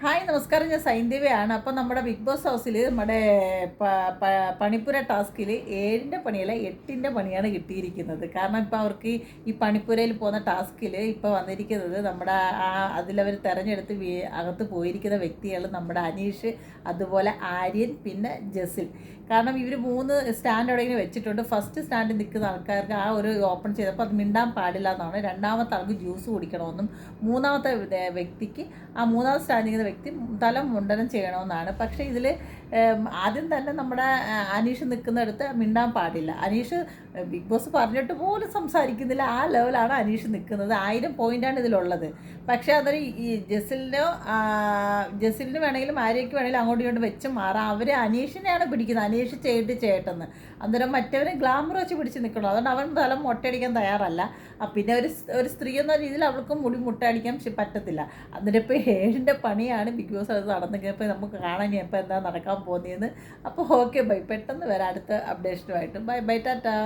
Hi നമസ്കാരം, ഞാൻ സൈന്ദവയാണ്. അപ്പോൾ നമ്മുടെ ബിഗ് ബോസ് ഹൗസിൽ നമ്മുടെ പണിപ്പുര ടാസ്കിൽ 7ൻ്റെ പണിയല്ല 8ൻ്റെ പണിയാണ് കിട്ടിയിരിക്കുന്നത്. കാരണം ഇപ്പോൾ അവർക്ക് ഈ പണിപ്പുരയിൽ പോകുന്ന ടാസ്കിൽ ഇപ്പോൾ വന്നിരിക്കുന്നത് നമ്മുടെ അതിലവർ തിരഞ്ഞെടുത്ത് അകത്ത് പോയിരിക്കുന്ന വ്യക്തികൾ നമ്മുടെ അനീഷ്, അതുപോലെ ആര്യൻ, പിന്നെ ജസിൽ. കാരണം ഇവർ 3 സ്റ്റാൻഡ് അവിടെ വെച്ചിട്ടുണ്ട്. ഫസ്റ്റ് സ്റ്റാൻഡിൽ നിൽക്കുന്ന ആൾക്കാർക്ക് ആ ഒരു ഓപ്പൺ ചെയ്തപ്പോൾ അത് മിണ്ടാൻ പാടില്ല എന്നാണ്. രണ്ടാമത്തെ ആൾക്ക് ജ്യൂസ് കുടിക്കണമെന്നും മൂന്നാമത്തെ വ്യക്തിക്ക് ആ മൂന്നാമത്തെ സ്റ്റാൻഡിൽ വ്യക്തി തല മുണ്ടനം ചെയ്യണമെന്നാണ്. പക്ഷേ ഇതിൽ ആദ്യം തന്നെ നമ്മുടെ അനീഷ് നിൽക്കുന്നിടത്ത് മിണ്ടാൻ പാടില്ല. അനീഷ് ബിഗ് ബോസ് പറഞ്ഞിട്ട് പോലും സംസാരിക്കുന്നില്ല. ആ ലെവലാണ് അനീഷ് നിൽക്കുന്നത്. 1000 പോയിൻ്റാണ് ഇതിലുള്ളത്. പക്ഷേ അതൊരു ഈ ജസിലിന് വേണമെങ്കിലും ആര്യയ്ക്ക് വേണമെങ്കിലും അങ്ങോട്ടും ഇങ്ങോട്ടും വെച്ച് മാറാം. അവർ അനീഷിനെയാണ് പിടിക്കുന്നത്, അനീഷ് ചെയ്തിട്ട് ചേട്ടെന്ന്. അന്നേരം മറ്റവരെ ഗ്ലാമർ വെച്ച് പിടിച്ച് നിൽക്കണം. അതുകൊണ്ട് അവൻ തലം മുട്ടയടിക്കാൻ തയ്യാറല്ല. പിന്നെ ഒരു സ്ത്രീ എന്ന രീതിയിൽ അവൾക്ക് മുട്ടയടിക്കാൻ പറ്റത്തില്ല. അന്നേരം ഇപ്പോൾ 7ൻ്റെ പണിയാണ് ബിഗ് ബോസ് അത് നടന്നിപ്പോൾ നമുക്ക് കാണാൻ ഇപ്പോൾ എന്താ നടക്കാൻ പോകുന്നതെന്ന്. അപ്പോൾ ഓക്കെ ബൈ, പെട്ടെന്ന് വരാം അടുത്ത അപ്ഡേഷനുമായിട്ട്. Bye bye, Tata.